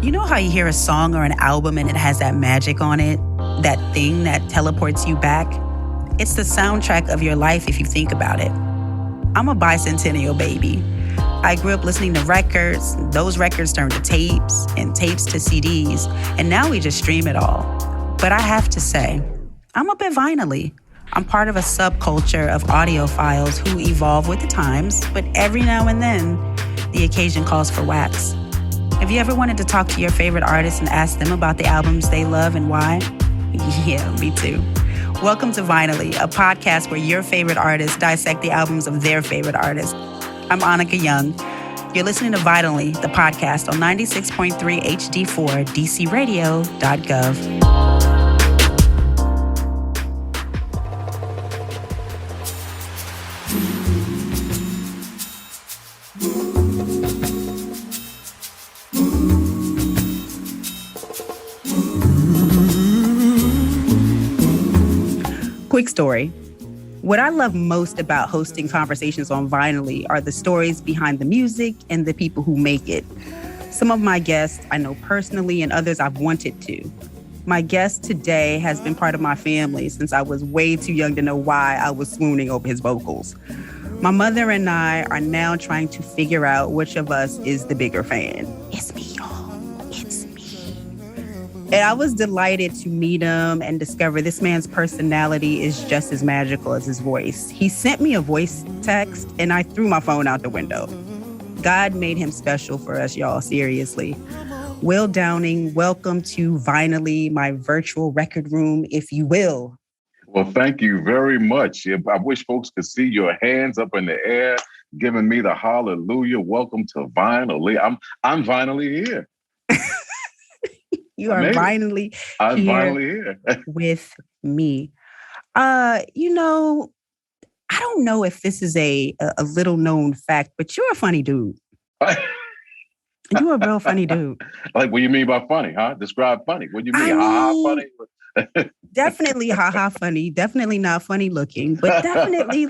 You know how you hear a song or an album and it has that magic on it? That thing that teleports you back? It's the soundtrack of your life if you think about it. I'm a bicentennial baby. I grew up listening to records. Those records turned to tapes and tapes to CDs. And now we just stream it all. But I have to say, I'm a bit vinyl-y. I'm part of a subculture of audiophiles who evolve with the times, but every now and then, the occasion calls for wax. Have you ever wanted to talk to your favorite artists and ask them about the albums they love and why? Yeah, me too. Welcome to Vinyl-y, a podcast where your favorite artists dissect the albums of their favorite artists. I'm Annika Young. You're listening to Vinyl-y, the podcast on 96.3 HD4 DCRadio.gov. Quick story. What I love most about hosting conversations on Vinyl-y are the stories behind the music and the people who make it. Some of my guests I know personally and others I've wanted to. My guest today has been part of my family since I was way too young to know why I was swooning over his vocals. My mother and I are now trying to figure out which of us is the bigger fan. It's me, y'all. It's me. And I was delighted to meet him and discover this man's personality is just as magical as his voice. He sent me a voice text and I threw my phone out the window. God made him special for us, y'all, seriously. Will Downing, welcome to Vinyl-y, my virtual record room, if you will. Well, thank you very much. I wish folks could see your hands up in the air, giving me the hallelujah. Welcome to Vinyl-y. I'm Vinyl-y here. You are Vinyl-y here with me. I don't know if this is a little known fact, but you're a funny dude. You're a real funny dude. Like, what do you mean by funny, huh? Describe funny. What do you mean? Ha-ha funny? Definitely ha-ha funny. Definitely not funny looking, but definitely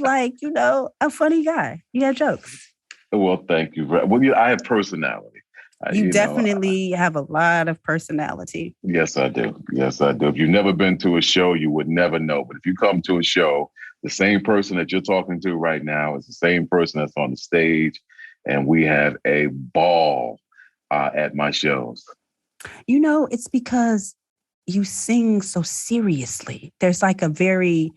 a funny guy. You have jokes. Well, thank you. Well, I have personality. You definitely have a lot of personality. Yes, I do. Yes, I do. If you've never been to a show, you would never know. But if you come to a show, the same person that you're talking to right now is the same person that's on the stage. And we have a ball at my shows. It's because you sing so seriously. There's like a very,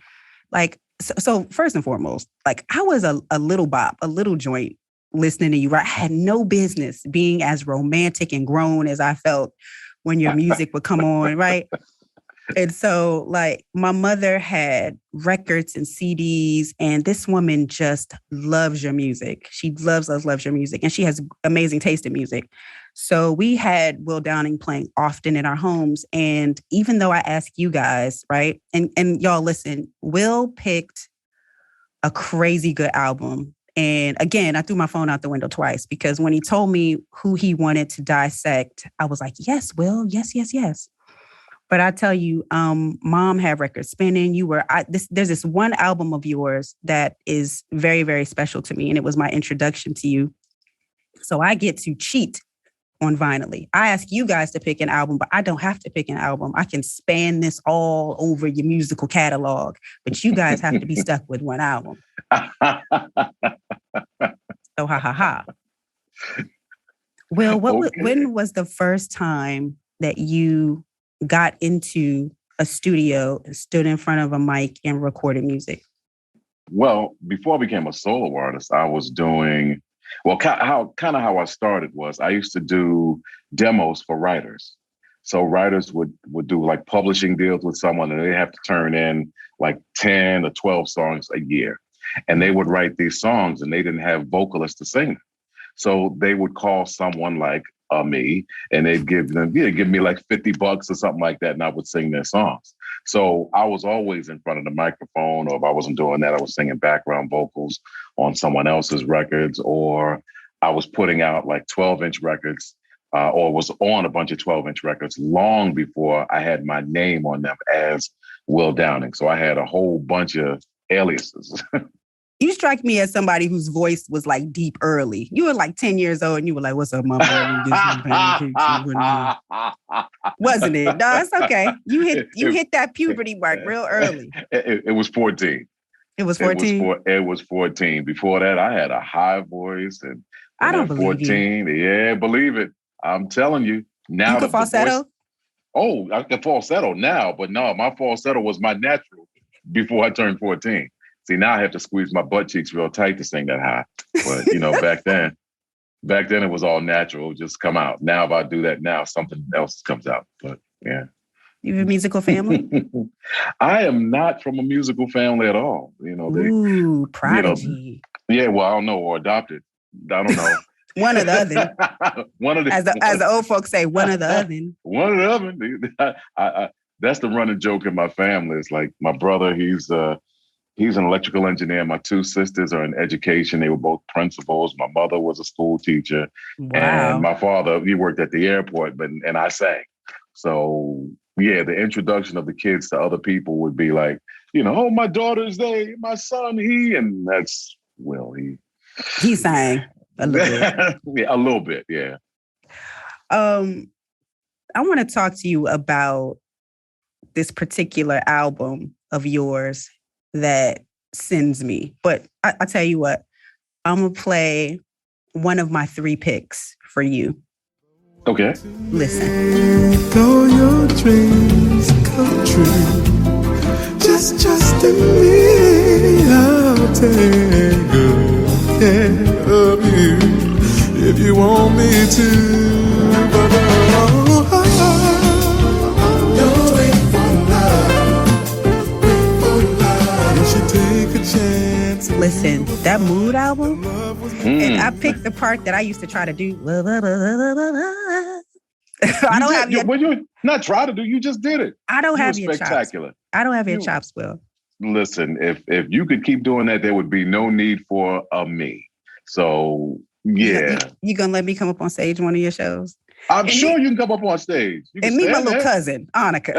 so first and foremost, I was a little bop, a little joint listening to you, right? I had no business being as romantic and grown as I felt when your music would come on, right? And so, my mother had records and CDs, and this woman just loves your music. She loves your music, and she has amazing taste in music. So we had Will Downing playing often in our homes, and even though I asked you guys, right, and y'all listen, Will picked a crazy good album. And again, I threw my phone out the window twice because when he told me who he wanted to dissect, I was like, yes, Will, yes. But I tell you, Mom had records spinning. There's this one album of yours that is very, very special to me. And it was my introduction to you. So I get to cheat on Vinyl-y. I ask you guys to pick an album, but I don't have to pick an album. I can span this all over your musical catalog, but you guys have to be stuck with one album. So ha. Will, when was the first time that you got into a studio, stood in front of a mic and recorded music? Well, before I became a solo artist, I was doing, how I started was I used to do demos for writers. So writers would do publishing deals with someone and they have to turn in 10 or 12 songs a year. And they would write these songs and they didn't have vocalists to sing them. So they would call someone like me and they'd give me $50 or something like that. And I would sing their songs. So I was always in front of the microphone, or if I wasn't doing that, I was singing background vocals on someone else's records, or I was putting out 12-inch records or was on a bunch of 12-inch records long before I had my name on them as Will Downing. So I had a whole bunch of aliases. You strike me as somebody whose voice was like deep early. You were like 10 years old and you were like, what's up, mama? Wasn't it? No, it's okay. You hit that puberty mark real early. It was 14. It was 14? It was 14. Before that, I had a high voice. And I don't believe 14, you. Yeah, believe it. I'm telling you. Now you can falsetto? I can falsetto now, but no, my falsetto was my natural before I turned 14. See, now I have to squeeze my butt cheeks real tight to sing that high. But, back then it was all natural, just come out. Now, if I do that now, something else comes out. But, yeah. You have a musical family? I am not from a musical family at all. Ooh, prodigy. Yeah, well, I don't know, or adopted. I don't know. One or the other. As the old folks say, one or the other. One or the other. That's the running joke in my family. It's like my brother, he's an electrical engineer. My two sisters are in education. They were both principals. My mother was a school teacher. Wow. And my father, he worked at the airport, and I sang. So, yeah, the introduction of the kids to other people would be like, oh, my daughter's they, my son, he, and that's, well, he sang a little bit. Yeah, a little bit, yeah. I want to talk to you about this particular album of yours that sends me. But I tell you what, I'm going to play one of my 3 picks for you. Okay. Listen. All your dreams come true. Just trust in me. I'll take good care of you if you want me to. But don't wait for love. You should take a chance. Listen, that Mood album, and I picked the part that I used to try to do. I don't have your... Well, you not try to do, you just did it. I don't have your spectacular. Chops. I don't have your chops, Will. Listen, if you could keep doing that, there would be no need for a me. So, yeah. You gonna let me come up on stage one of your shows? I'm sure you can come up on stage. And meet my little cousin, Annika.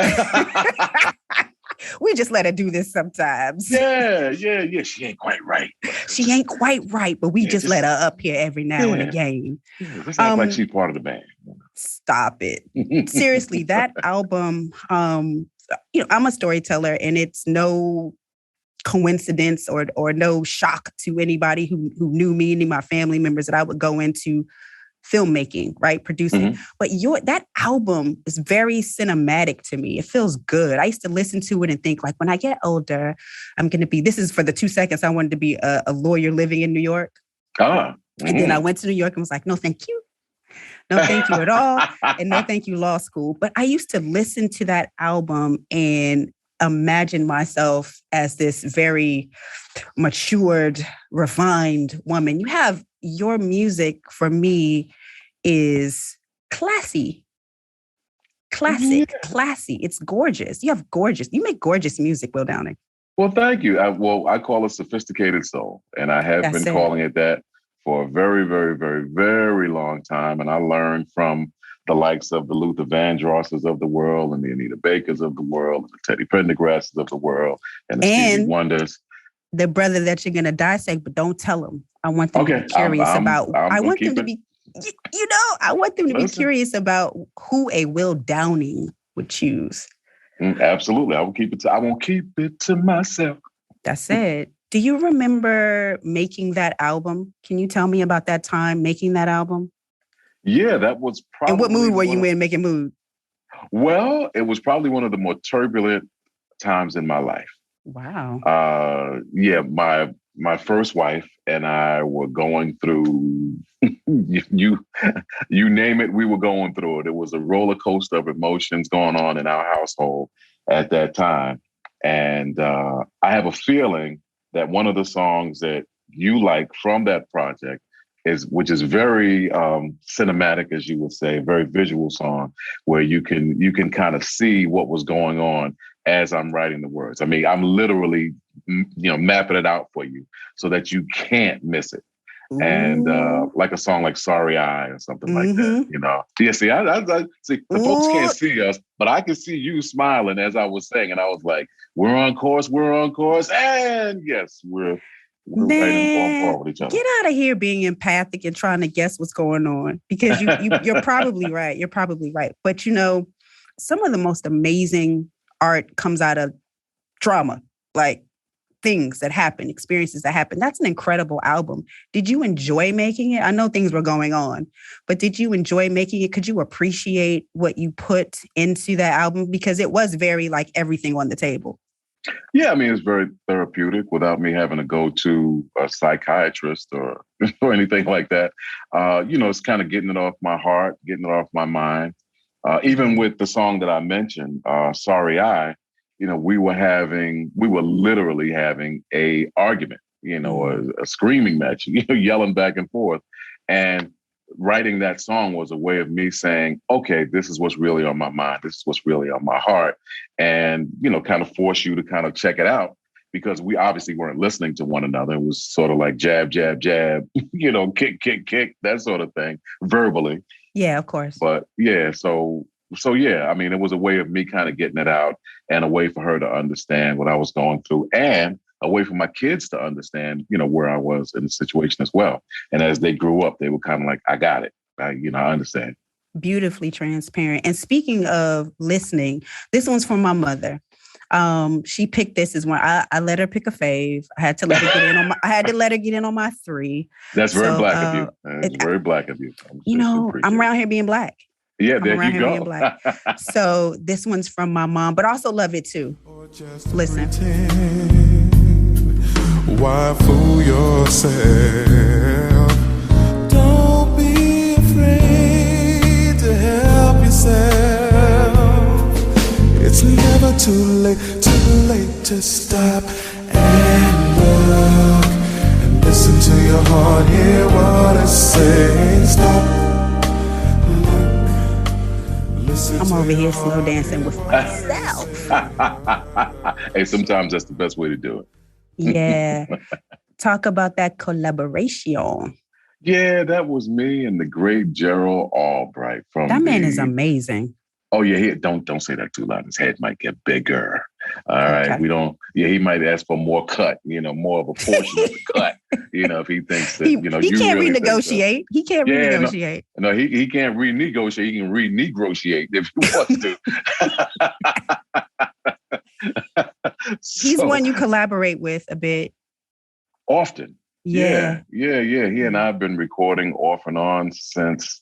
We just let her do this sometimes. Yeah. She ain't quite right. She ain't quite right, but we just let her up here every now and again. Yeah, just act like she's part of the band. Stop it. Seriously, that album, I'm a storyteller, and it's no coincidence or no shock to anybody who knew me, any of my family members, that I would go into filmmaking, right? Producing. Mm-hmm. But that album is very cinematic to me. It feels good. I used to listen to it and think, like, when I get older, I'm going to be, this is for the 2 seconds I wanted to be a lawyer living in New York. And then I went to New York and was like, no, thank you. No, thank you at all. And no, thank you, law school. But I used to listen to that album and imagine myself as this very matured, refined woman. Your music for me is classy. Classic, classy. It's gorgeous. You make gorgeous music, Will Downing. Well, thank you. I call it sophisticated soul. And I have been calling it that for a very, very, very, very long time. And I learned from the likes of the Luther Vandrosses of the world and the Anita Bakers of the world and the Teddy Pendergrasses of the world and the Stevie Wonders. The brother that you're going to dissect, but don't tell him. I want them to be curious about. I want them to be, I want them to be curious about who a Will Downing would choose. Absolutely. I won't keep it to myself. That's it. Do you remember making that album? Can you tell me about that time making that album? Yeah, that was probably. And what mood were you in making Mood? Well, it was probably one of the more turbulent times in my life. Wow. Yeah, my first wife and I were going through, you name it, we were going through it. It was a roller coaster of emotions going on in our household at that time. And I have a feeling that one of the songs that you like from that project which is very cinematic, as you would say, very visual song, where you can kind of see what was going on as I'm writing the words. I mean, I'm literally, mapping it out for you so that you can't miss it. Ooh. And like a song like "Sorry I" or something like that, Yeah, see, I see the folks can't see us, but I can see you smiling as I was saying, and I was like, "We're on course, and yes, we're we're writing on par with each other. Get out of here being empathic and trying to guess what's going on, because you're probably right. You're probably right. But some of the most amazing art comes out of drama, like things that happen, experiences that happen. That's an incredible album. Did you enjoy making it? I know things were going on, but did you enjoy making it? Could you appreciate what you put into that album? Because it was very like everything on the table. Yeah, I mean, it's very therapeutic without me having to go to a psychiatrist or anything like that. It's kind of getting it off my heart, getting it off my mind. Even with the song that I mentioned, Sorry I, we were literally having a argument, a screaming match, yelling back and forth. And writing that song was a way of me saying, okay, this is what's really on my mind. This is what's really on my heart. And, kind of force you to kind of check it out, because we obviously weren't listening to one another. It was sort of like jab, jab, jab, kick, kick, kick, that sort of thing, verbally. Yeah, of course. But yeah, so yeah, I mean, it was a way of me kind of getting it out, and a way for her to understand what I was going through, and a way for my kids to understand, where I was in the situation as well. And as they grew up, they were kind of like, I got it. I understand. Beautifully transparent. And speaking of listening, this one's from my mother. She picked this as one. I let her pick a fave. I had to let her get in on my. I had to let her get in on my 3. That's very black of you. It's very black of you. I'm around here being black. Yeah, there you go. So this one's from my mom, but I also love it too. Listen. Why fool yourself? Don't be afraid to help yourself. It's never too late to stop and look and listen to your heart, hear what it's saying. Stop. I'm over here slow dancing with myself. Hey, sometimes that's the best way to do it. Yeah. Talk about that collaboration. Yeah, that was me and the great Gerald Albright. That man is amazing. Oh yeah, don't say that too loud. His head might get bigger. All right, we don't. Yeah, he might ask for more cut. More of a portion of the cut. If he thinks that he you can't really renegotiate. He can't renegotiate. No, he can't renegotiate. He can renegotiate if he wants to. He's one you collaborate with a bit. Often. Yeah. He and I have been recording off and on since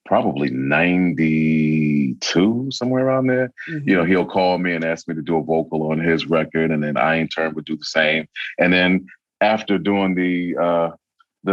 probably 92, somewhere around there. Mm-hmm. He'll call me and ask me to do a vocal on his record, and then I in turn would do the same. And then after doing the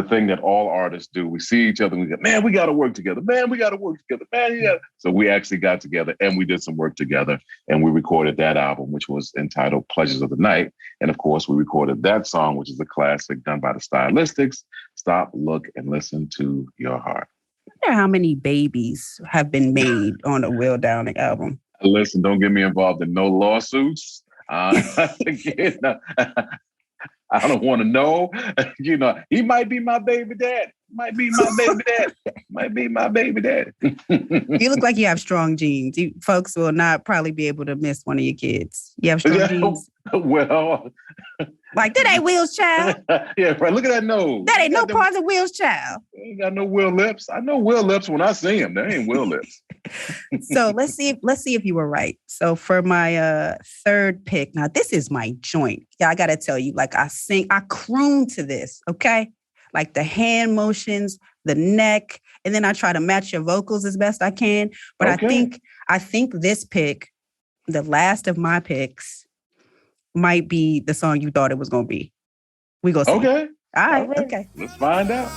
thing that all artists do, we see each other and we go, man, we got to work together. Man, we got to work together. Man, yeah. So we actually got together and we did some work together, and we recorded that album, which was entitled Pleasures of the Night. And of course, we recorded that song, which is a classic done by the Stylistics, Stop, Look, and Listen to Your Heart. I wonder how many babies have been made on a Will Downing album. Listen, don't get me involved in no lawsuits. I don't want to know. He might be my baby dad. Might be my baby dad. You look like you have strong genes. Folks will not probably be able to miss one of your kids. You have strong genes? Well... Like, that ain't Will's child. Yeah, right. Look at that nose. That ain't no part of Will's child. Ain't got no Will lips. I know Will lips when I see him. There ain't Will lips. So let's see if you were right. So for my third pick, now this is my joint. Yeah, I gotta tell you, like I croon to this, okay? Like the hand motions, the neck, and then I try to match your vocals as best I can. But okay. I think this pick, the last of my picks, might be the song you thought it was going to be. We go see. Okay. All right. Okay. Let's find out.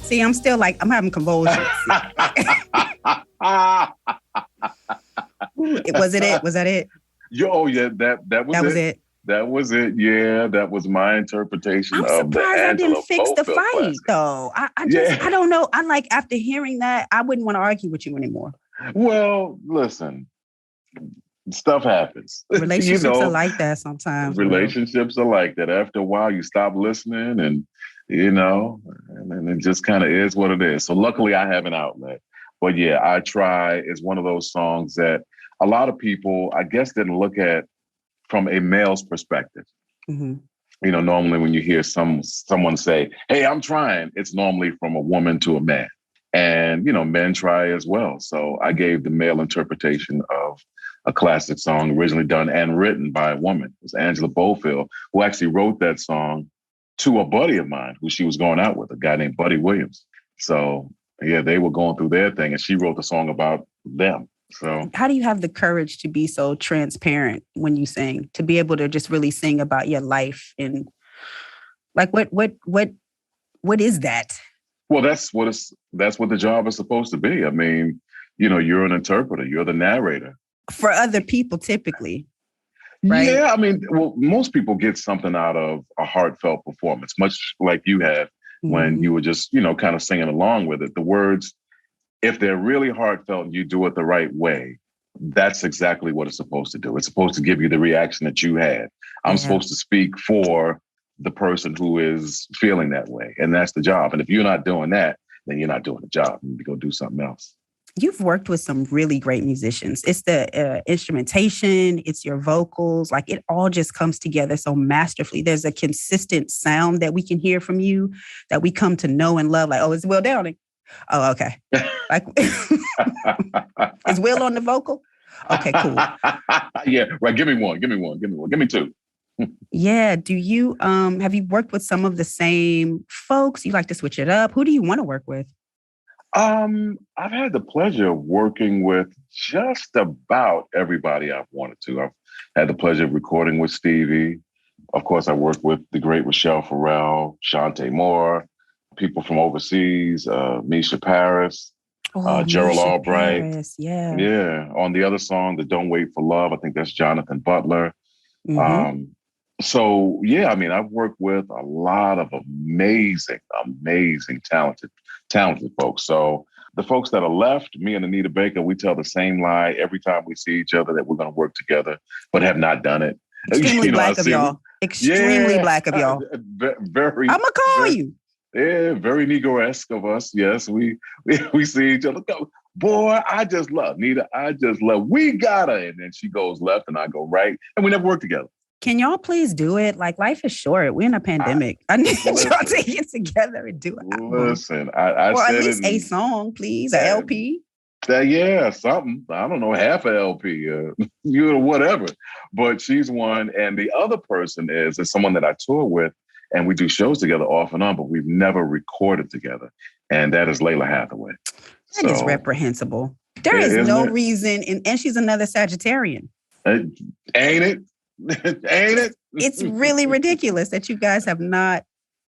See, I'm still like, I'm having convulsions. Was that it? Oh yeah, that was it. That was it. Yeah, that was my interpretation. I'm surprised I didn't fix the fight, though. I don't know. I like, after hearing that, I wouldn't want to argue with you anymore. Well, listen, stuff happens. Relationships are like that sometimes. Relationships are like that. After a while, you stop listening and, and it just kind of is what it is. So luckily I have an outlet. But yeah, I Try is one of those songs that a lot of people, I guess, didn't look at from a male's perspective. Mm-hmm. Normally when you hear someone say, hey, I'm trying, it's normally from a woman to a man. And, men try as well. So I gave the male interpretation of a classic song originally done and written by a woman. It was Angela Bofill, who actually wrote that song to a buddy of mine who she was going out with, a guy named Buddy Williams. So, yeah, they were going through their thing and she wrote the song about them. So how do you have the courage to be so transparent when you sing, to be able to just really sing about your life? And like, what is that? Well, that's what the job is supposed to be. I mean, you're an interpreter, you're the narrator. For other people, typically, right? Yeah, I mean, well, most people get something out of a heartfelt performance, much like you have when you were just, kind of singing along with it. The words, if they're really heartfelt and you do it the right way, that's exactly what it's supposed to do. It's supposed to give you the reaction that you had. I'm supposed to speak for the person who is feeling that way. And that's the job. And if you're not doing that, then you're not doing the job. You need to go do something else. You've worked with some really great musicians. It's the instrumentation, it's your vocals, like it all just comes together so masterfully. There's a consistent sound that we can hear from you that we come to know and love. Like, oh, it's Will Downing. Oh, okay. Like, is Will on the vocal? Okay, cool. Yeah, right. Give me one. Give me two. Yeah. Do you have you worked with some of the same folks? You like to switch it up? Who do you want to work with? I've had the pleasure of working with just about everybody I've wanted to. I've had the pleasure of recording with Stevie. Of course, I worked with the great Rochelle Farrell, Shantae Moore, people from overseas, Misha Paris, Gerald Albright. Paris, yeah. Yeah. On the other song, the Don't Wait for Love, I think that's Jonathan Butler. Mm-hmm. So, yeah, I mean, I've worked with a lot of amazing, talented folks. So the folks that are left, me and Anita Baker, we tell the same lie every time we see each other that we're going to work together, but have not done it. Extremely black of y'all. Extremely black of y'all. Very. I'm going to call you. Yeah, very Negro-esque of us. Yes, we see each other. Go, boy, I just love Nita. We got her. And then she goes left and I go right. And we never work together. Can y'all please do it? Like, life is short. We're in a pandemic. I need y'all to get together and do it. Listen, I or said at least a song, please, an LP. Yeah, something. I don't know, half a LP, whatever. But she's one. And the other person is someone that I tour with, and we do shows together off and on, but we've never recorded together. And that is Layla Hathaway. That is reprehensible. There is no reason. And she's another Sagittarian. Ain't it? Ain't it? It's really ridiculous that you guys have not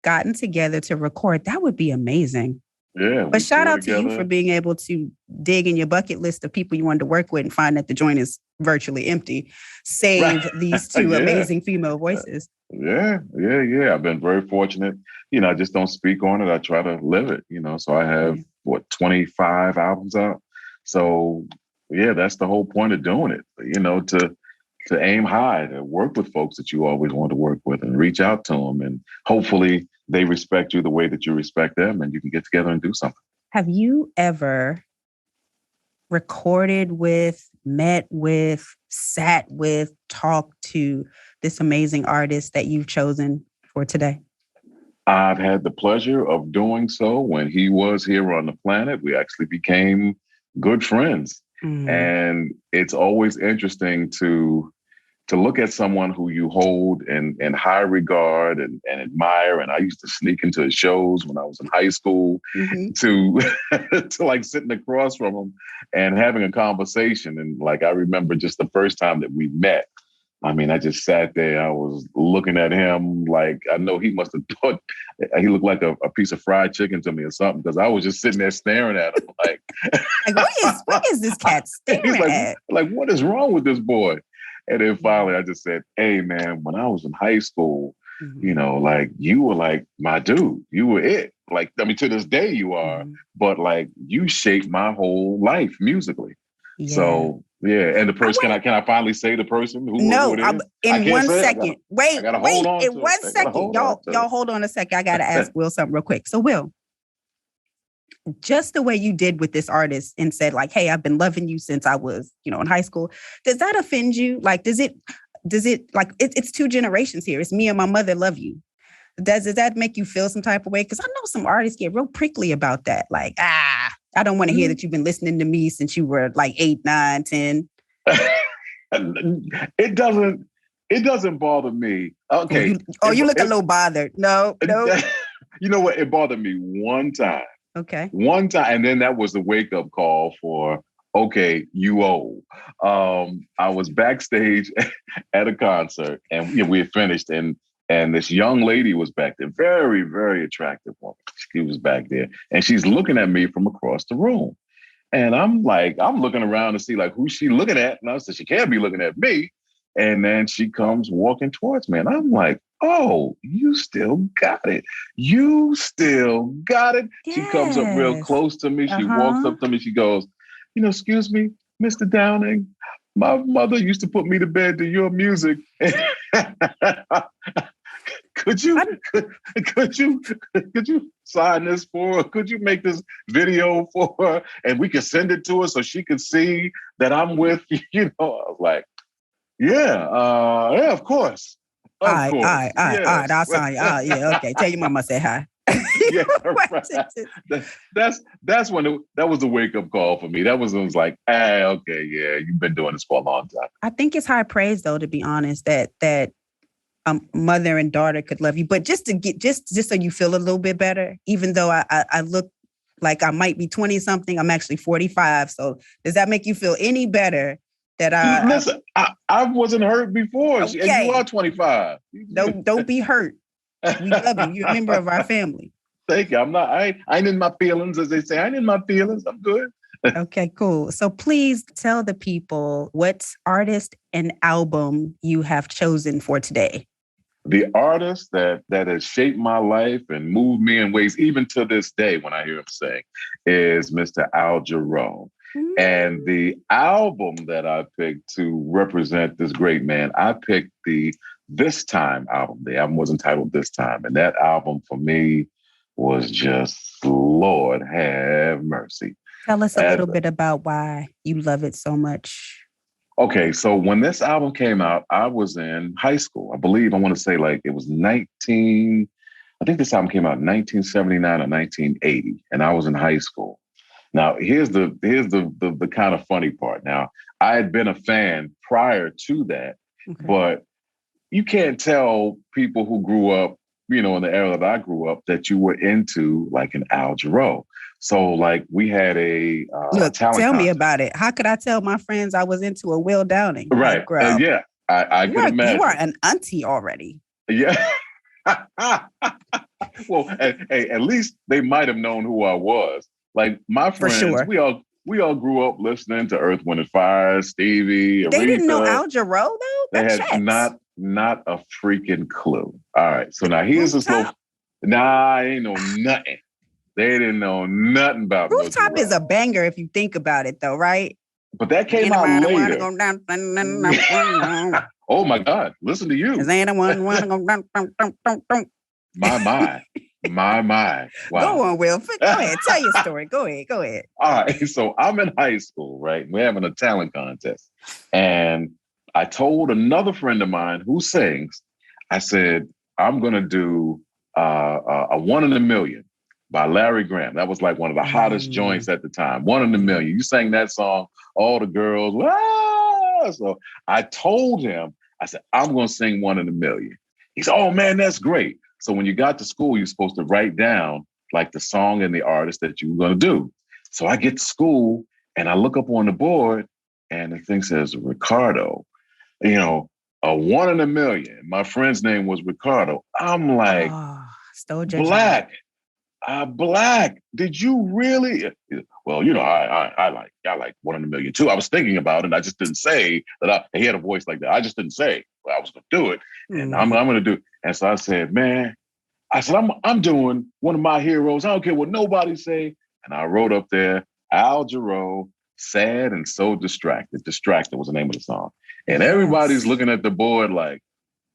gotten together to record. That would be amazing. Yeah. But shout out to you for being able to dig in your bucket list of people you wanted to work with and find that the joint is virtually empty. Save these two amazing female voices. Yeah. I've been very fortunate. I just don't speak on it. I try to live it, so I have 25 albums out. So yeah, that's the whole point of doing it, to aim high, to work with folks that you always want to work with and reach out to them. And hopefully they respect you the way that you respect them and you can get together and do something. Have you ever recorded with, met with, sat with, talked to this amazing artist that you've chosen for today? I've had the pleasure of doing so. When he was here on the planet, we actually became good friends. And it's always interesting to look at someone who you hold in high regard and admire. And I used to sneak into his shows when I was in high school to like sitting across from him and having a conversation. And like, I remember just the first time that we met, I mean, I just sat there. I was looking at him like, I know he must have thought he looked like a piece of fried chicken to me or something, because I was just sitting there staring at him like, what is this cat staring at? Like, what is wrong with this boy? And then finally I just said, hey, man, when I was in high school, like you were like my dude. You were it. Like, I mean, to this day you are, but like you shaped my whole life musically. Yeah. So Yeah, and the person, can I finally say the person who No, it is? in I can't 1 say it. second. Wait, I gotta hold on in to one it. I gotta second. hold on to Y'all hold on a second. I gotta ask Will something real quick. So Will, just the way you did with this artist and said like, hey, I've been loving you since I was, in high school. Does that offend you? Like, does it like it's two generations here. It's me and my mother love you. Does that make you feel some type of way? Because I know some artists get real prickly about that. Like, I don't want to hear that you've been listening to me since you were like 8, 9, 10. It doesn't bother me. Okay. You look a little bothered. No. You know what? It bothered me one time. Okay. One time. And then that was the wake up call for, okay, you old. I was backstage at a concert and we had finished and this young lady was back there, very, very attractive woman. She was back there and she's looking at me from across the room. And I'm looking around to see like who's she looking at. And I said, she can't be looking at me. And then she comes walking towards me. And I'm like, oh, you still got it. You still got it. Yes. She comes up real close to me. She walks up to me. She goes, excuse me, Mr. Downing. My mother used to put me to bed to your music. Could you sign this for her? Could you make this video for her and we could send it to her so she could see that I'm with you? I was like, yeah, of course. All right. I'll sign you. Yeah, okay. Tell your mama I say hi. Yeah, right. That's when that was a wake up call for me. That was like, okay, yeah, you've been doing this for a long time. I think it's high praise though, to be honest, that mother and daughter could love you, but just so you feel a little bit better, even though I look like I might be 20 something, I'm actually 45. So does that make you feel any better that listen, I wasn't hurt before. Okay. And you are 25. Don't be hurt. We love you. You're a member of our family. Thank you. I ain't in my feelings, as they say. I ain't in my feelings. I'm good. Okay, cool. So please tell the people what artist and album you have chosen for today. The artist that has shaped my life and moved me in ways, even to this day, when I hear him sing, is Mr. Al Jarreau. Mm-hmm. And the album that I picked to represent this great man, I picked the This Time album. The album was entitled This Time. And that album for me was just, Lord have mercy. Tell us a little bit about why you love it so much. Okay, so when this album came out, I was in high school. I want to say like it was I think this album came out in 1979 or 1980, and I was in high school. Now, here's the kind of funny part. Now, I had been a fan prior to that, okay, but you can't tell people who grew up, in the era that I grew up, that you were into like an Al Jarreau. So like we had a look. Tell contest. Me about it. How could I tell my friends I was into a Will Downing? Right. Yeah, I could imagine. You are an auntie already. Yeah. Well, hey, at least they might have known who I was. Like my friends, for sure. We all grew up listening to Earth, Wind and Fire, Stevie, Aretha. They didn't know Al Jarreau though. They had not a freaking clue. All right, so now here's this little. Nah, I ain't know nothing. They didn't know nothing about Rooftop is a banger if you think about it, though, right? But that came out later. Oh my God! Listen to you. My. Wow. Go on, Will. Go ahead. Tell your story. Go ahead. All right. So I'm in high school, right? We're having a talent contest, and I told another friend of mine who sings. I said, I'm gonna do a 1 in a Million by Larry Graham. That was like one of the hottest joints at the time. 1 in a Million. You sang that song, all the girls. Ah! So I told him, I said, I'm going to sing 1 in a Million. He said, oh man, that's great. So when you got to school, you're supposed to write down like the song and the artist that you were going to do. So I get to school and I look up on the board and the thing says Ricardo, a 1 in a Million. My friend's name was Ricardo. I'm like, Black. Black, did you really? Well, I like 1 in a Million too. I was thinking about it. I just didn't say that. He had a voice like that. I just didn't say, well, I was going to do it, and I'm going to do it. And so I said, man, I'm doing one of my heroes. I don't care what nobody say. And I wrote up there, Al Jarreau, sad and so distracted. Distracted was the name of the song. And Yes. everybody's looking at the board like,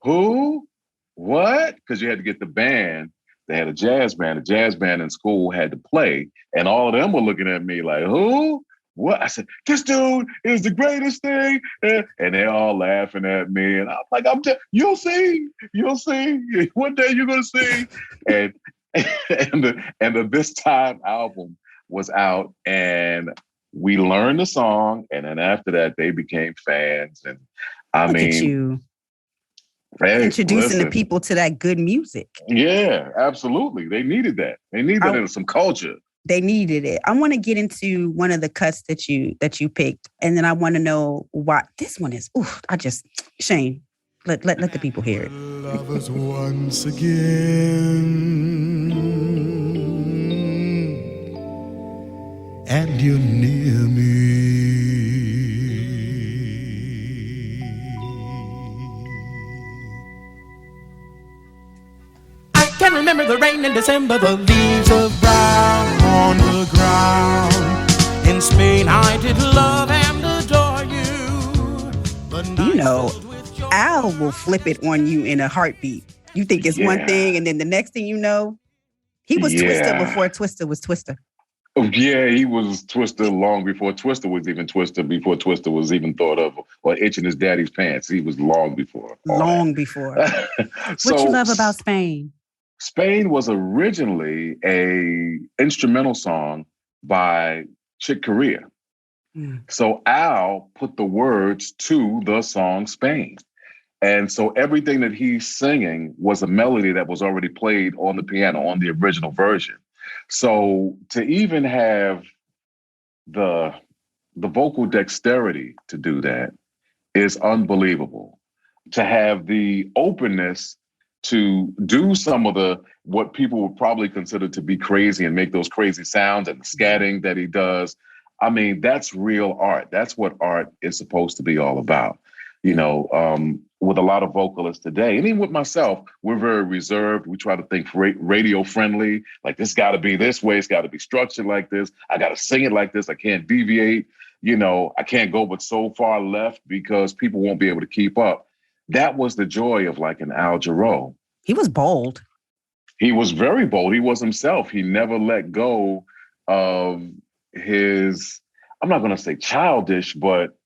who? What? Because you had to get the band. They had a jazz band. A jazz band in school had to play. And all of them were looking at me like, who? What? I said, this dude is the greatest thing. And they're all laughing at me. And I'm like, you'll see. You'll see. One day you're going to see. And the This Time album was out, and we learned the song. And then after that, they became fans. And I Look mean, at you. Hey, Introducing the people to that good music. Yeah, absolutely. They needed that. They needed it, some culture. They needed it. I want to get into one of the cuts that you picked, and then I want to know why this one is. Shane, let the people hear it. Lovers once again, and you're near me. Can remember the rain in December, the leaves of brown on the ground. In Spain, I did love and adore you. But you know, Al will flip it on you in a heartbeat. You think it's one thing, and then the next thing you know, he was Twister before Twister was Twister. Yeah, he was Twister long before Twister was even Twister, before Twister was even thought of, or itching his daddy's pants. He was long before. Long before. What you love about Spain? Spain was originally a instrumental song by Chick Corea. So Al put the words to the song Spain. And so everything that he's singing was a melody that was already played on the piano on the original version. So to even have the vocal dexterity to do that is unbelievable. To have the openness to do some of what people would probably consider to be crazy and make those crazy sounds and the scatting that he does. I mean, that's real art. That's what art is supposed to be all about. You know, with a lot of vocalists today, and even with myself, we're very reserved. We try to think radio friendly, like this got to be this way. It's got to be structured like this. I got to sing it like this. I can't deviate. You know, I can't go but so far left because people won't be able to keep up. That was the joy of like an Al Jarreau. He was bold. He was very bold. He was himself. He never let go of his, I'm not going to say childish, but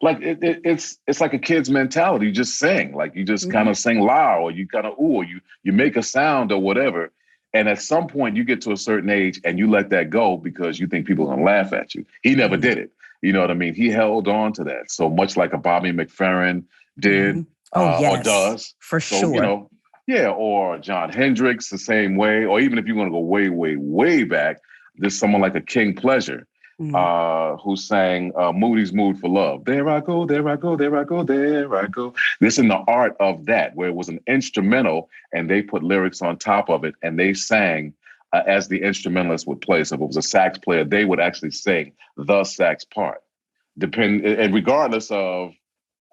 like it's like a kid's mentality. You just sing, like you just kind of sing loud, or you kind of or you make a sound or whatever. And at some point you get to a certain age and you let that go because you think people are going to laugh at you. He never did it. You know what I mean? He held on to that. So much like a Bobby McFerrin did. Yes, or does. For sure. You know, or John Hendricks the same way, or even if you want to go way, way, way back, there's someone like a King Pleasure who sang Moody's Mood for Love. There I go, there I go, there I go, there I go. This in the art of that, where it was an instrumental and they put lyrics on top of it and they sang as the instrumentalist would play. So if it was a sax player, they would actually sing the sax part. And regardless of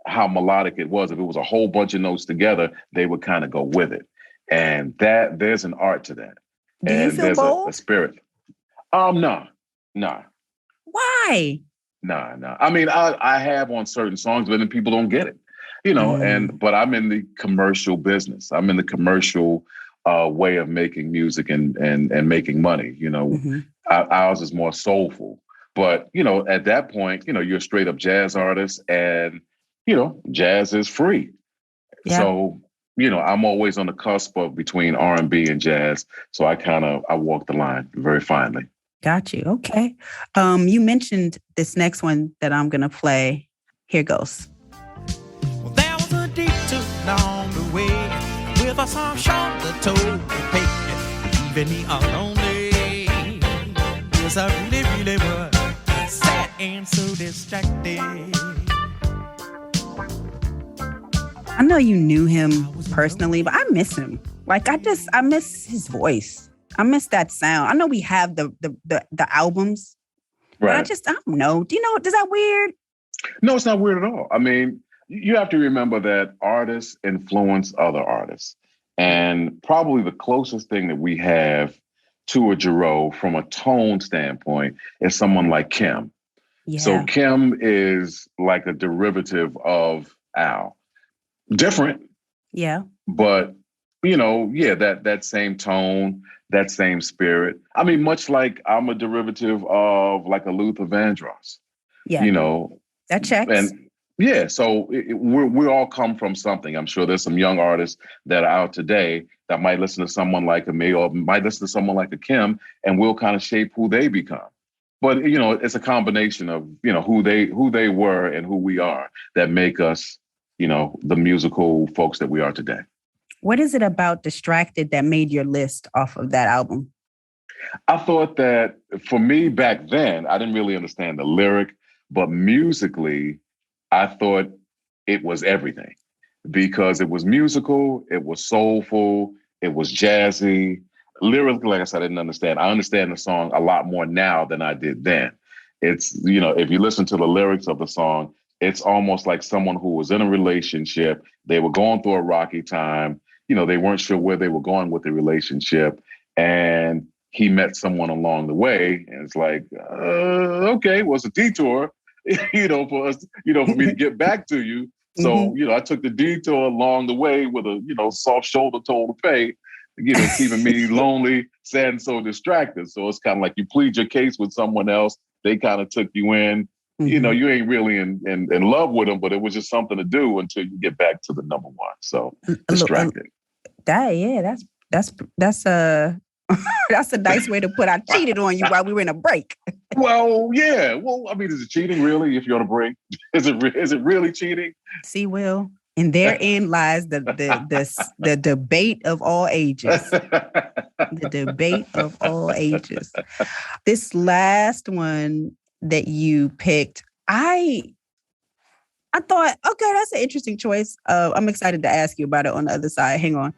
how melodic it was, if it was a whole bunch of notes together, they would kind of go with it. And that there's an art to that. Do you feel there's bold? A spirit. No. Why? No. I mean, I have on certain songs, but then people don't get it, you know, but I'm in the commercial business. I'm in the commercial way of making music and making money, you know. Ours is more soulful. But, you know, at that point, you know, you're a straight up jazz artist and, you know, jazz is free. Yeah. So, you know, I'm always on the cusp of between R&B and jazz. So I walk the line very finely. Got you. Okay. You mentioned this next one that I'm going to play. Here goes. Well, there was a detour along the way with a song shoulder to pay. Even the lonely. Yes, I really was sad and so distracted. I know you knew him personally, but I miss him. Like, I miss his voice. I miss that sound. I know we have the albums, right? But I don't know. Do you know, is that weird? No, it's not weird at all. I mean, you have to remember that artists influence other artists. And probably the closest thing that we have to a Jarreau from a tone standpoint is someone like Kim. So Yeah. Kim is like a derivative of Al. Different, Yeah. but yeah, that same tone, that same spirit. I mean, much like I'm a derivative of like a Luther Vandross, Yeah. you know, That checks. and yeah, so we all come from something. I'm sure there's some young artists that are out today that might listen to someone like a me or might listen to someone like a Kim, and we'll kind of shape who they become. But it's a combination of who they were and who we are that make us the musical folks that we are today. What is it about Distracted that made your list off of that album? I thought that for me back then, I didn't really understand the lyric, but musically, I thought it was everything because it was musical, it was soulful, it was jazzy. Lyrically, like I said, I didn't understand. I understand the song a lot more now than I did then. It's, if you listen to the lyrics of the song, it's almost like someone who was in a relationship. They were going through a rocky time. They weren't sure where they were going with the relationship. And he met someone along the way. And it's like, okay, well, it's a detour, for us, for me to get back to you. So, I took the detour along the way with a, soft shoulder told to pay, keeping me lonely, sad, and so distracted. So it's kind of like you plead your case with someone else. They kind of took you in. You ain't really in love with them, but it was just something to do until you get back to the number one. So distracted. That's a that's a nice way to put I cheated on you while we were in a break. Well, yeah. Well, I mean, is it cheating really if you're on a break? Is it really cheating? See, Will, and therein lies the debate of all ages. The debate of all ages. This last one that you picked, I thought, okay, that's an interesting choice. I'm excited to ask you about it on the other side. Hang on.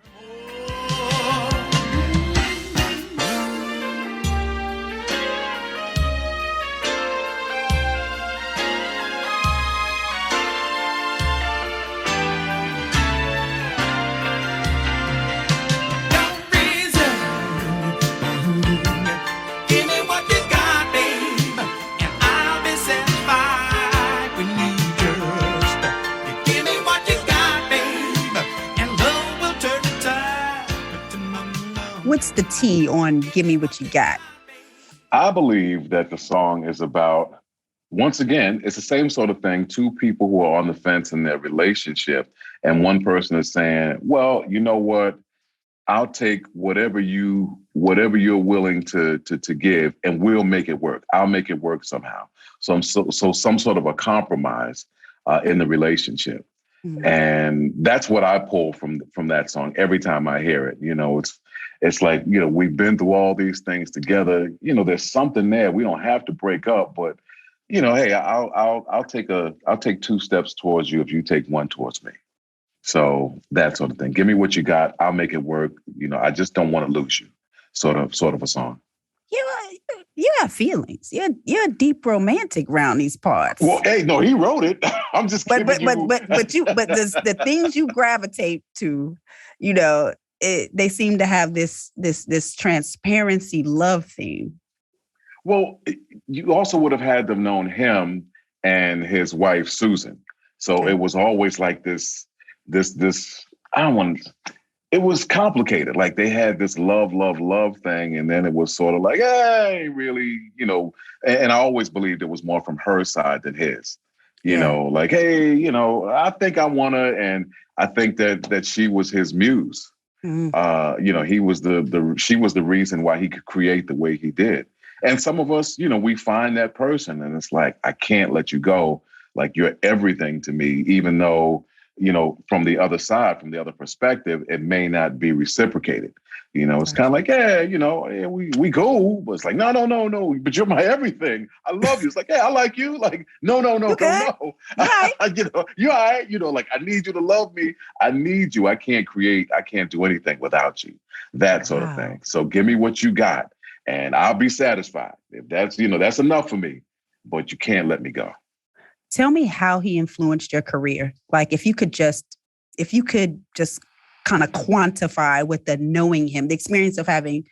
What's the T on Give Me What You Got? I believe that the song is about, once again, it's the same sort of thing. Two people who are on the fence in their relationship. And one person is saying, well, you know what? I'll take whatever you're willing to give, and we'll make it work. I'll make it work somehow. So some sort of a compromise in the relationship. Mm-hmm. And that's what I pull from that song every time I hear it. It's like, we've been through all these things together. There's something there. We don't have to break up, but hey, I'll take two steps towards you if you take one towards me. So that sort of thing. Give me what you got. I'll make it work. I just don't want to lose you. Sort of a song. You have feelings. You're a deep romantic around these parts. Well, hey, no, he wrote it. I'm just kidding. But the things you gravitate to, they seem to have this transparency love theme. Well, you also would have had them known him and his wife Susan. So okay. It was always like this. It was complicated. Like they had this love thing, and then it was sort of like, hey, really, And I always believed it was more from her side than his. Like, hey, I think I wanna, and I think that she was his muse. Mm-hmm. She was the reason why he could create the way he did. And some of us, we find that person and it's like, I can't let you go. Like you're everything to me, even though, from the other side, from the other perspective, it may not be reciprocated. It's kind of like, we go, but it's like, no, but you're my everything. I love you. It's like, I like you. Like, no. Okay. Right. You're all right. Like, I need you to love me. I need you. I can't do anything without you. That sort of thing. So give me what you got and I'll be satisfied. If that's, that's enough for me, but you can't let me go. Tell me how he influenced your career. Like if you could just kind of quantify with the knowing him, the experience of having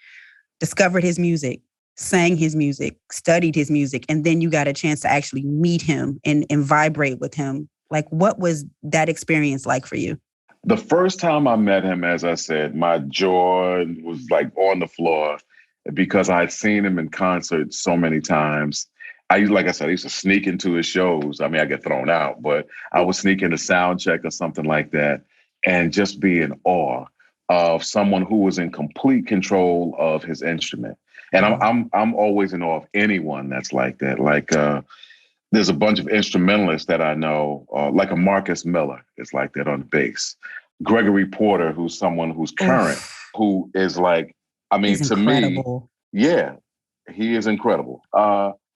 discovered his music, sang his music, studied his music, and then you got a chance to actually meet him and vibrate with him. Like, what was that experience like for you? The first time I met him, as I said, my jaw was like on the floor because I had seen him in concert so many times. Like I said, I used to sneak into his shows. I mean, I get thrown out, but I would sneak into sound check or something like that and just be in awe of someone who was in complete control of his instrument. And I'm always in awe of anyone that's like that. Like there's a bunch of instrumentalists that I know, like a Marcus Miller is like that on bass. Gregory Porter, who's someone who's current, who is like, I mean, He's to incredible. me, yeah, he is incredible.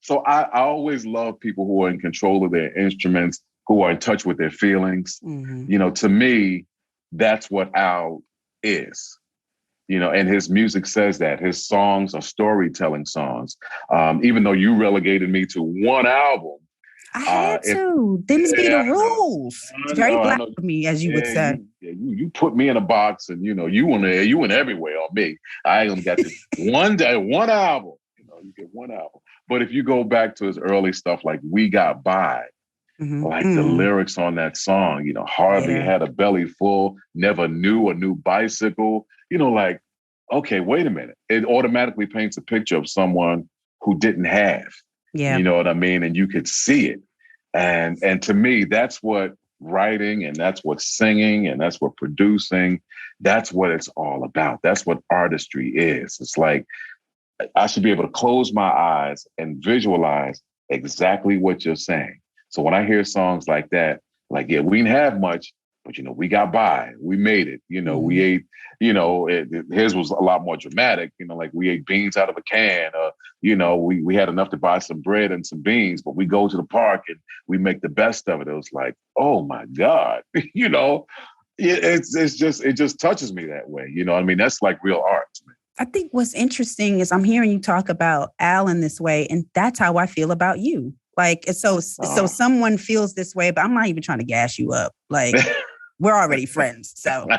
So I always love people who are in control of their instruments, who are in touch with their feelings. Mm-hmm. You know, to me, that's what Al is. You know, and his music says that. His songs are storytelling songs. Even though you relegated me to one album. I had to. Them's be the rules. It's very black for me, as you would say. You put me in a box and, you know, you went everywhere on me. I only got this one album. You know, you get one album. But if you go back to his early stuff, like We Got By, like the lyrics on that song, you know, hardly had a belly full, never knew a new bicycle, you know, like, okay, wait a minute. It automatically paints a picture of someone who didn't have, you know what I mean? And you could see it. And to me, that's what writing and that's what singing and that's what producing, that's what it's all about. That's what artistry is. It's like, I should be able to close my eyes and visualize exactly what you're saying. So when I hear songs like that, like, yeah, we didn't have much, but, you know, we got by, we made it, you know, we ate, you know, his was a lot more dramatic, you know, like we ate beans out of a can, you know, we had enough to buy some bread and some beans, but we go to the park and we make the best of it. It was like, oh my God, you know, it just touches me that way. You know, I mean, that's like real art to me. I think what's interesting is I'm hearing you talk about Al in this way, and that's how I feel about you. Like, so someone feels this way, but I'm not even trying to gas you up. Like, we're already friends, so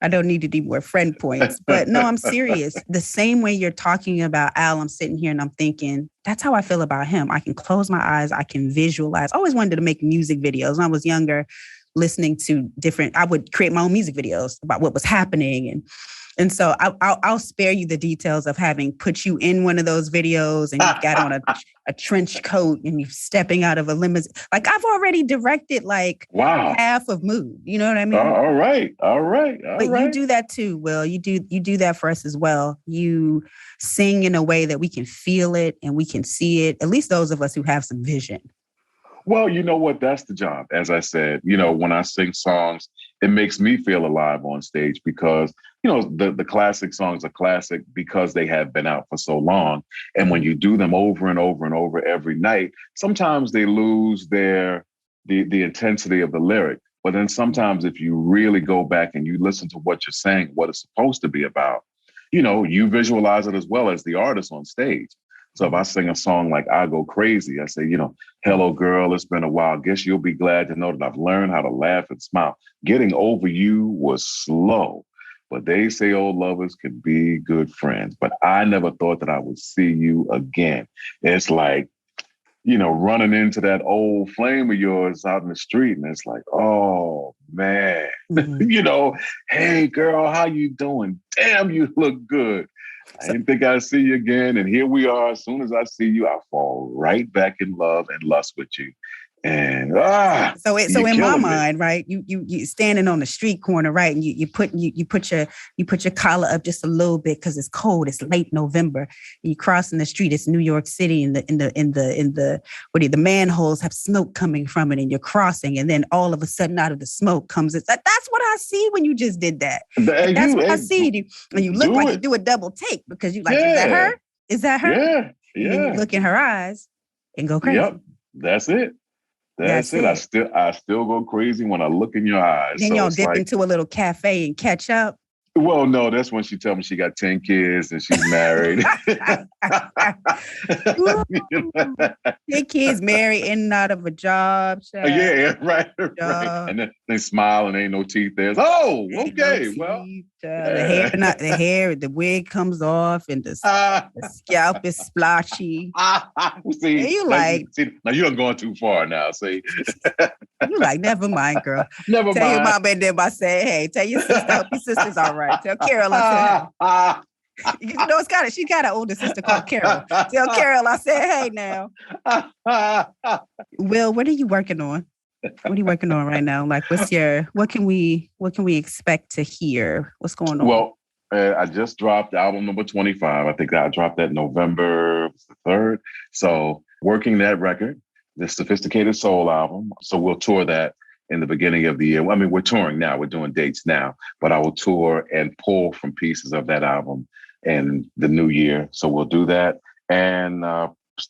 I don't need any more friend points. But no, I'm serious. The same way you're talking about Al, I'm sitting here and I'm thinking, that's how I feel about him. I can close my eyes. I can visualize. I always wanted to make music videos. When I was younger, listening to I would create my own music videos about what was happening. And so I'll spare you the details of having put you in one of those videos and you've got on a trench coat and you're stepping out of a limousine. Like, I've already directed half of Mood. You know what I mean? All right. But you do that too, Will. You do that for us as well. You sing in a way that we can feel it and we can see it. At least those of us who have some vision. Well, you know what? That's the job. As I said, you know, when I sing songs, it makes me feel alive on stage because, you know, the classic songs are classic because they have been out for so long. And when you do them over and over and over every night, sometimes they lose the intensity of the lyric. But then sometimes if you really go back and you listen to what you're saying, what it's supposed to be about, you know, you visualize it as well as the artist on stage. So if I sing a song like I Go Crazy, I say, you know, hello, girl, it's been a while. Guess you'll be glad to know that I've learned how to laugh and smile. Getting over you was slow, but they say old lovers can be good friends. But I never thought that I would see you again. It's like, you know, running into that old flame of yours out in the street. And it's like, oh, man, you know, hey, girl, how you doing? Damn, you look good. I didn't think I'd see you again. And here we are. As soon as I see you, I fall right back in love and lust with you. And so in my mind, right, you standing on the street corner, right, and you put your collar up just a little bit because it's cold. It's late November. And you crossing the street. It's New York City, and the manholes have smoke coming from it, and you're crossing, and then all of a sudden, out of the smoke comes it. That's what I see when you just did that. That's what I see. And you look like you do a double take because you like, is that her? Is that her? Yeah. And then you look in her eyes and go crazy. Yep, that's it. That's it. I still go crazy when I look in your eyes. Then y'all dip into a little cafe and catch up. Well, no, that's when she told me she got 10 kids and she's married. 10 kids married in and out of a job. Child. Yeah, right. And then they smile and ain't no teeth there. Oh, okay. Well, The wig comes off and the scalp is splotchy. See, and you like, now you're going too far now. See, you like, never mind, girl. Never tell mind. your mom and them I said, hey, tell your sister, hope your sister's all right. Tell Carol I said, hey. You know, she got an older sister called Carol. Tell Carol I said, hey now. Will, what are you working on? What are you working on right now? Like, what can we expect to hear? What's going on? Well, I just dropped album number 25. I think I dropped that November 3rd. So working that record, the Sophisticated Soul album. So we'll tour that in the beginning of the year. I mean, we're touring now. We're doing dates now, but I will tour and pull from pieces of that album in the new year. So we'll do that and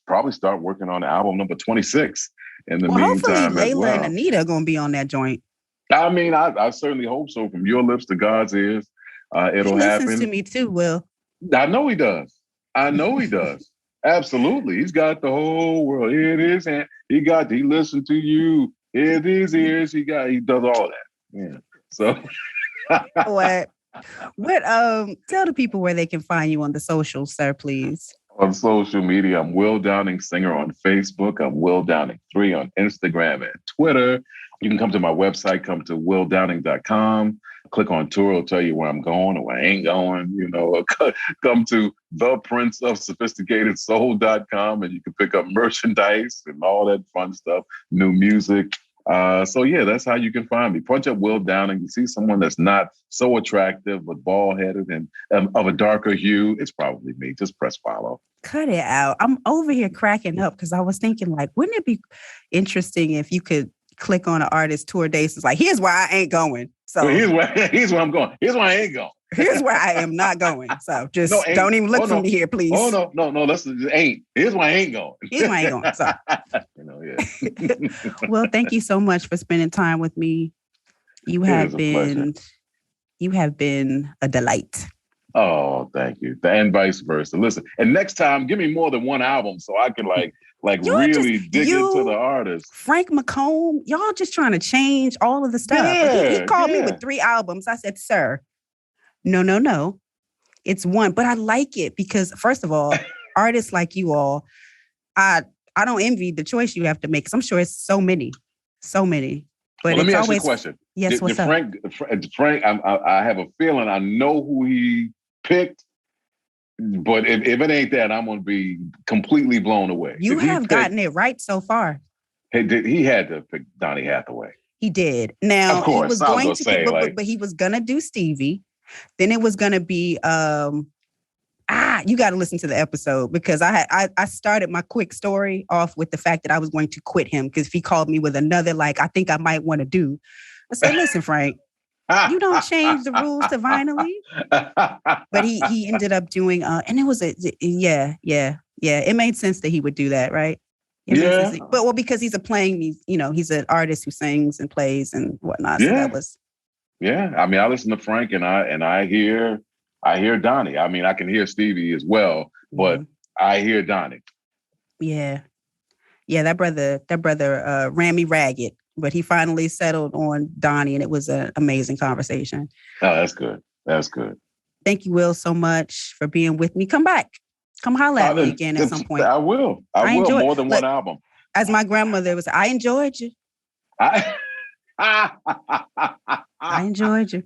probably start working on album number 26 in the meantime. Hopefully Layla well. and Anita are going to be on that joint. I mean, I certainly hope so. From your lips to God's ears, it'll happen. He listens to me too, Will. I know he does. Absolutely. He's got the whole world. Here it is. And he listened to you. Here it is ears. He does all that. Yeah. So what tell the people where they can find you on the socials, sir, please. On social media, I'm Will Downing Singer on Facebook. I'm Will Downing 3 on Instagram and Twitter. You can come to my website, come to willdowning.com. Click on tour, it'll tell you where I'm going or where I ain't going. You know, come to theprinceofsophisticatedsoul.com and you can pick up merchandise and all that fun stuff, new music. So yeah, that's how you can find me. Punch up Will Downing. You see someone that's not so attractive, but bald-headed and of a darker hue, it's probably me. Just press follow. Cut it out. I'm over here cracking up because I was thinking, like, wouldn't it be interesting if you could click on an artist tour dates? It's like, here's where I ain't going. So here's where I'm going. Here's where I ain't going. Here's where I am not going. So just don't even look for me here, please. Oh no, that's ain't. Here's where I ain't going. Here's where I ain't going. So yeah. Well, thank you so much for spending time with me. You have been a delight. Oh, thank you. And vice versa. Listen, and next time, give me more than one album so I can like really dig into the artist. Frank McComb, y'all just trying to change all of the stuff. Yeah, he called me with 3 albums. I said, sir, no. It's one. But I like it because, first of all, artists like you all, I don't envy the choice you have to make because I'm sure it's so many. But let me ask you a question. Yes, what's up? Frank, I have a feeling I know who he picked, but if it ain't that, I'm going to be completely blown away. You have gotten it right so far. He had to pick Donny Hathaway. He did. Now, of course, he was going to, but he was going to do Stevie. Then it was going to be, you got to listen to the episode because I started my quick story off with the fact that I was going to quit him because if he called me with another, like, I think I might want to do. I said, listen, Frank, you don't change the rules divinely. But he ended up doing, and it was yeah. It made sense that he would do that, right? Yeah. But because he's he's an artist who sings and plays and whatnot. Yeah. So that was. Yeah. I mean, I listen to Frank and I hear Donny. I mean, I can hear Stevie as well, but I hear Donny. Yeah. Yeah. That brother ran me ragged. But he finally settled on Donny, and it was an amazing conversation. Oh, that's good. That's good. Thank you, Will, so much for being with me. Come back. Come holler at me again at some point. I will. I will. More than one album. As my grandmother was, I enjoyed you. I enjoyed you.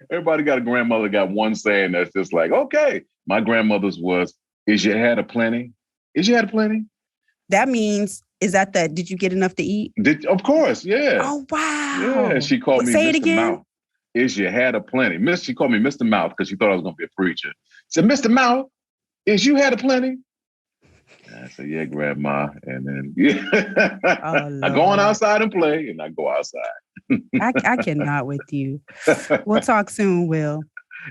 Everybody got a grandmother got one saying that's just like, okay. My grandmother's was, is your head a plenty? Is your head a plenty? That means... Is that did you get enough to eat? Of course, yeah. Oh, wow. Yeah, she called me Say Mr. it again. Mouth. Is you had a plenty. She called me Mr. Mouth because she thought I was going to be a preacher. She said, Mr. Mouth, is you had a plenty? I said, yeah, Grandma. And then, yeah. I go on outside and play, and I go outside. I cannot with you. We'll talk soon, Will.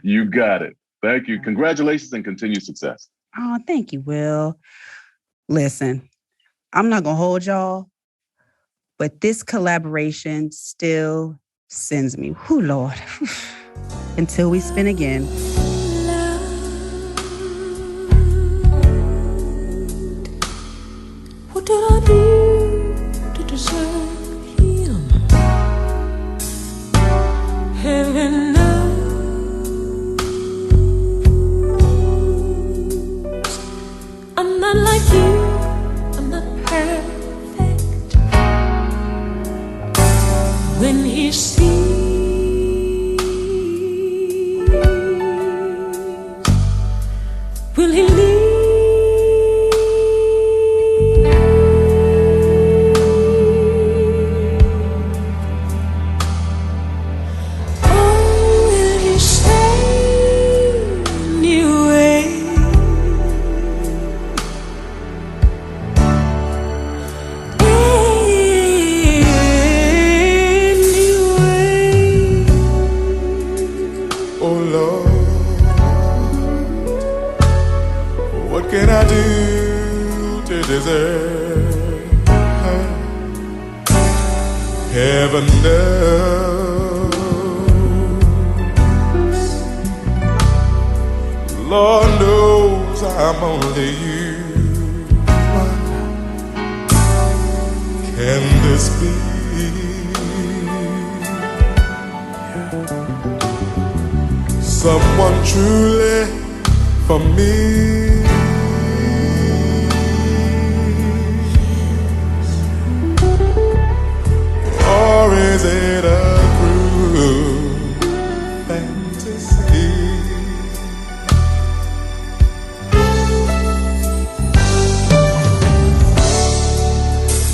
You got it. Thank you. Congratulations and continued success. Oh, thank you, Will. Listen. I'm not going to hold y'all, but this collaboration still sends me. Whew, Lord. Until we spin again. What did I do to deserve him? Heaven knows Heaven knows, Lord knows I'm only human. Can this be? Someone truly for me? Or is it a cruel fantasy?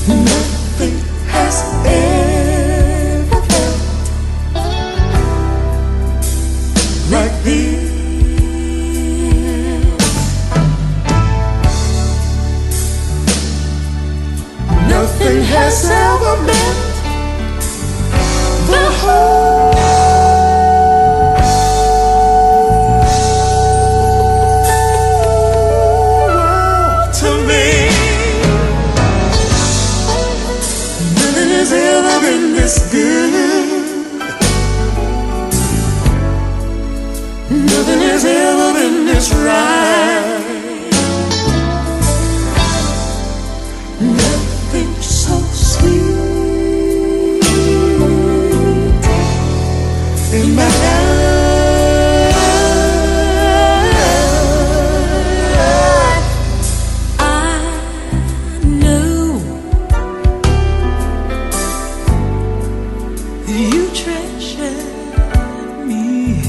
Nothing has ever felt like this. Nothing has ever meant the whole world to me. Nothing has ever been this good. Nothing has ever been this right. Nothing so sweet in my life. I know you treasure me,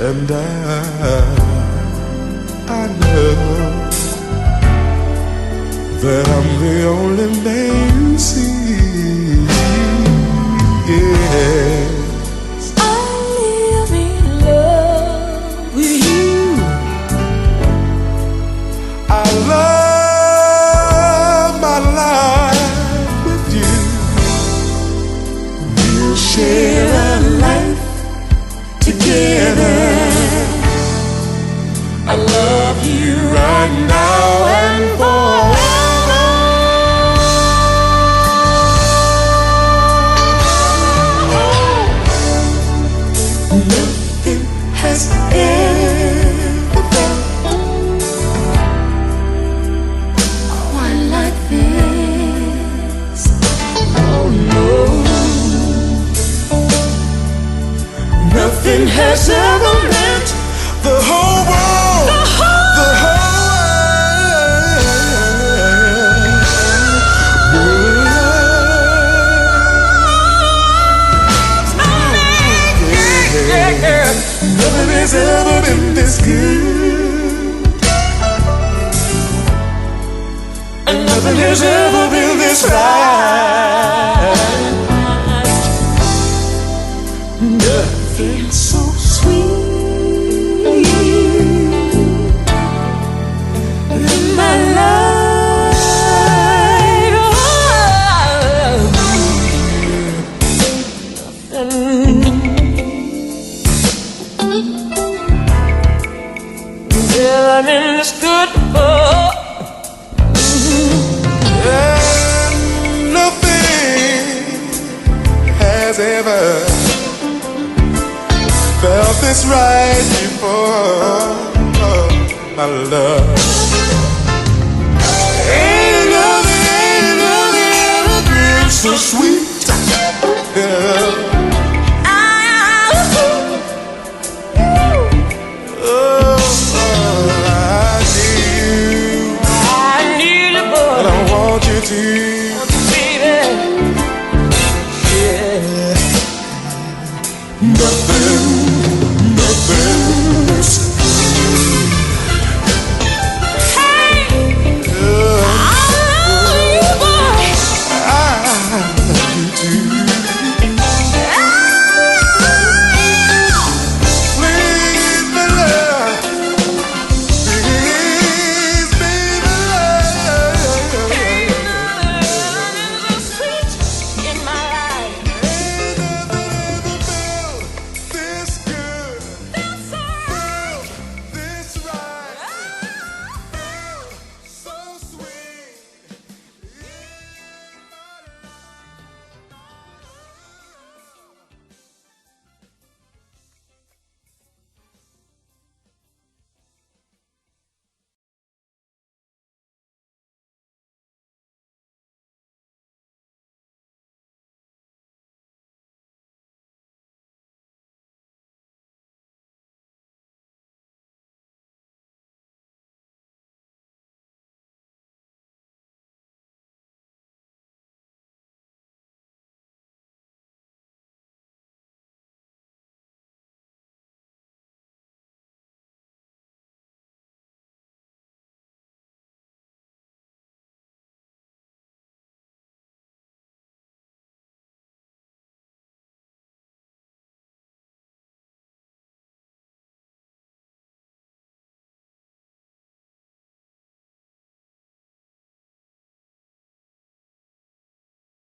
And I know that I'm the only man you see. Yes, I live in love with you. I love my life with you. We'll share a life together. I love you right now and forever. Nothing has ever felt quite like this. Oh no. Nothing has ever meant The whole world, the whole world. Nothing has ever been this good, And nothing has ever been this right. Nothing so sweet in my life. Nothing is good for. and nothing has ever felt this right before. Oh, my love. Ain't nothing ever been so sweet.